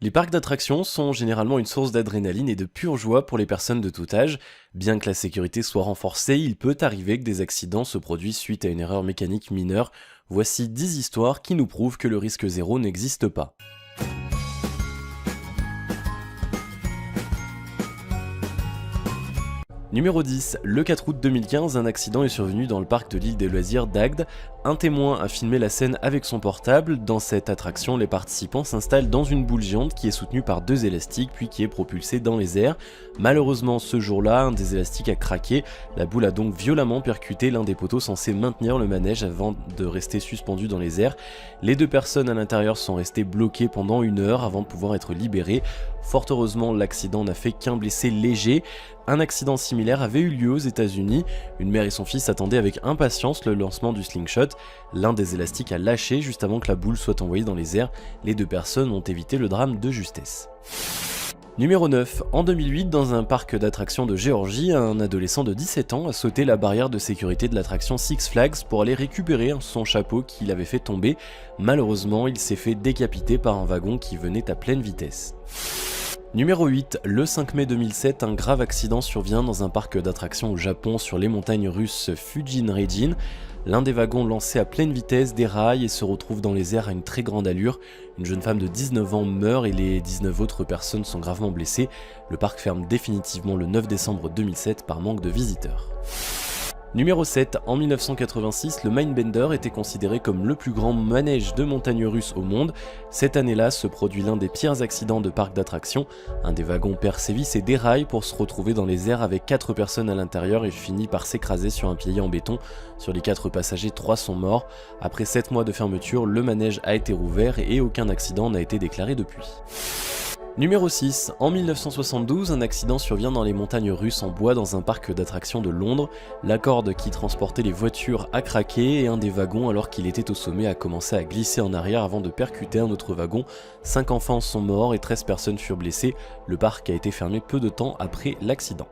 Les parcs d'attractions sont généralement une source d'adrénaline et de pure joie pour les personnes de tout âge. Bien que la sécurité soit renforcée, il peut arriver que des accidents se produisent suite à une erreur mécanique mineure. Voici 10 histoires qui nous prouvent que le risque zéro n'existe pas. Numéro 10. Le 4 août 2015, un accident est survenu dans le parc de l'île des loisirs d'Agde. Un témoin a filmé la scène avec son portable. Dans cette attraction, les participants s'installent dans une boule géante qui est soutenue par deux élastiques puis qui est propulsée dans les airs. Malheureusement, ce jour-là, un des élastiques a craqué. La boule a donc violemment percuté l'un des poteaux censés maintenir le manège avant de rester suspendu dans les airs. Les deux personnes à l'intérieur sont restées bloquées pendant 1 heure avant de pouvoir être libérées. Fort heureusement, l'accident n'a fait qu'un blessé léger. Un accident similaire avait eu lieu aux États-Unis. Une mère et son fils attendaient avec impatience le lancement du slingshot. L'un des élastiques a lâché juste avant que la boule soit envoyée dans les airs. Les deux personnes ont évité le drame de justesse. Numéro 9. En 2008, dans un parc d'attractions de Géorgie, un adolescent de 17 ans a sauté la barrière de sécurité de l'attraction Six Flags pour aller récupérer son chapeau qu'il avait fait tomber. Malheureusement, il s'est fait décapiter par un wagon qui venait à pleine vitesse. Numéro 8. Le 5 mai 2007, un grave accident survient dans un parc d'attractions au Japon sur les montagnes russes Fujin-Reijin. L'un des wagons lancé à pleine vitesse déraille et se retrouve dans les airs à une très grande allure. Une jeune femme de 19 ans meurt et les 19 autres personnes sont gravement blessées. Le parc ferme définitivement le 9 décembre 2007 par manque de visiteurs. Numéro 7. En 1986, le Mindbender était considéré comme le plus grand manège de montagnes russes au monde. Cette année-là se produit l'un des pires accidents de parc d'attractions. Un des wagons perd ses vis et déraille pour se retrouver dans les airs avec 4 personnes à l'intérieur et finit par s'écraser sur un pilier en béton. Sur les 4 passagers, 3 sont morts. Après 7 mois de fermeture, le manège a été rouvert et aucun accident n'a été déclaré depuis. Numéro 6. En 1972, un accident survient dans les montagnes russes en bois dans un parc d'attractions de Londres. La corde qui transportait les voitures a craqué et un des wagons, alors qu'il était au sommet, a commencé à glisser en arrière avant de percuter un autre wagon. 5 enfants sont morts et 13 personnes furent blessées. Le parc a été fermé peu de temps après l'accident.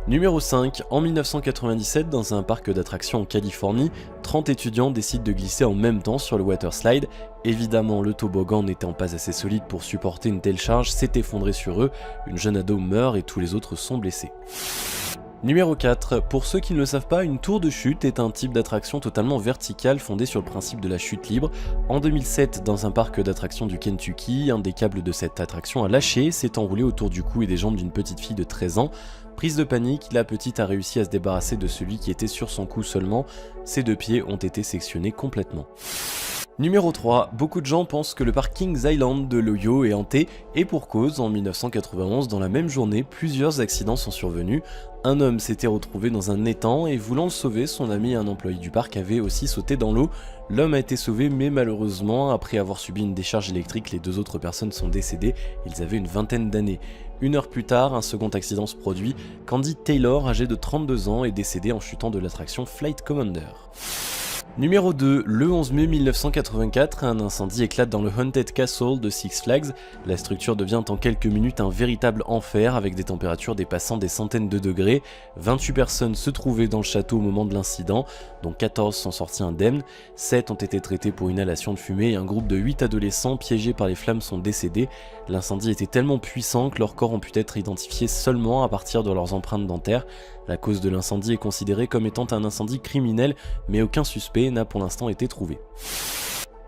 Numéro 5. En 1997, dans un parc d'attractions en Californie, 30 étudiants décident de glisser en même temps sur le water slide. Évidemment, le toboggan n'étant pas assez solide pour supporter une telle charge, s'est effondré sur eux. Une jeune ado meurt et tous les autres sont blessés. Numéro 4. Pour ceux qui ne le savent pas, une tour de chute est un type d'attraction totalement verticale fondée sur le principe de la chute libre. En 2007, dans un parc d'attractions du Kentucky, un des câbles de cette attraction a lâché, s'est enroulé autour du cou et des jambes d'une petite fille de 13 ans. Prise de panique, la petite a réussi à se débarrasser de celui qui était sur son cou seulement. Ses 2 pieds ont été sectionnés complètement. Numéro 3. Beaucoup de gens pensent que le parc Kings Island de l'Ohio est hanté, et pour cause, en 1991, dans la même journée, plusieurs accidents sont survenus. Un homme s'était retrouvé dans un étang et voulant le sauver, son ami et un employé du parc avaient aussi sauté dans l'eau. L'homme a été sauvé mais malheureusement, après avoir subi une décharge électrique, les 2 autres personnes sont décédées, ils avaient une vingtaine d'années. 1 heure plus tard, un second accident se produit. Candy Taylor, âgée de 32 ans, est décédée en chutant de l'attraction Flight Commander. Numéro 2. Le 11 mai 1984, un incendie éclate dans le Haunted Castle de Six Flags. La structure devient en quelques minutes un véritable enfer avec des températures dépassant des centaines de degrés. 28 personnes se trouvaient dans le château au moment de l'incident, dont 14 sont sortis indemnes. 7 ont été traités pour inhalation de fumée et un groupe de 8 adolescents piégés par les flammes sont décédés. L'incendie était tellement puissant que leurs corps ont pu être identifiés seulement à partir de leurs empreintes dentaires. La cause de l'incendie est considérée comme étant un incendie criminel, mais aucun suspect n'a pour l'instant été trouvé.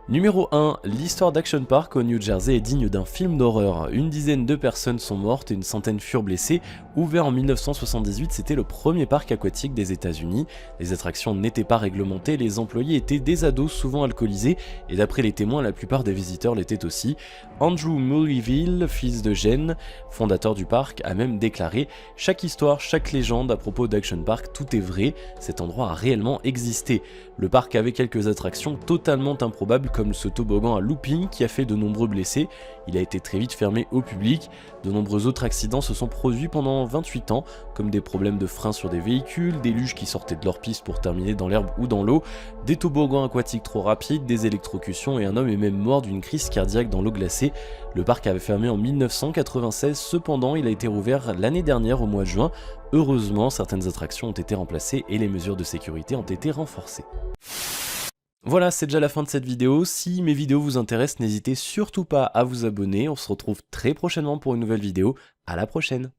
Numéro 1. L'histoire d'Action Park au New Jersey est digne d'un film d'horreur. Une dizaine de personnes sont mortes et une centaine furent blessées. Ouvert en 1978, c'était le premier parc aquatique des États-Unis. Les attractions n'étaient pas réglementées, les employés étaient des ados souvent alcoolisés, et d'après les témoins, la plupart des visiteurs l'étaient aussi. Andrew Mullyville, fils de Jen, fondateur du parc, a même déclaré « Chaque histoire, chaque légende à propos d'Action Park, tout est vrai, cet endroit a réellement existé. » Le parc avait quelques attractions totalement improbables comme ce toboggan à looping qui a fait de nombreux blessés. Il a été très vite fermé au public. De nombreux autres accidents se sont produits pendant 28 ans, comme des problèmes de frein sur des véhicules, des luges qui sortaient de leur piste pour terminer dans l'herbe ou dans l'eau, des toboggans aquatiques trop rapides, des électrocutions et un homme est même mort d'une crise cardiaque dans l'eau glacée. Le parc avait fermé en 1996, cependant il a été rouvert l'année dernière au mois de juin. Heureusement, certaines attractions ont été remplacées et les mesures de sécurité ont été renforcées. Voilà, c'est déjà la fin de cette vidéo. Si mes vidéos vous intéressent, n'hésitez surtout pas à vous abonner. On se retrouve très prochainement pour une nouvelle vidéo. À la prochaine!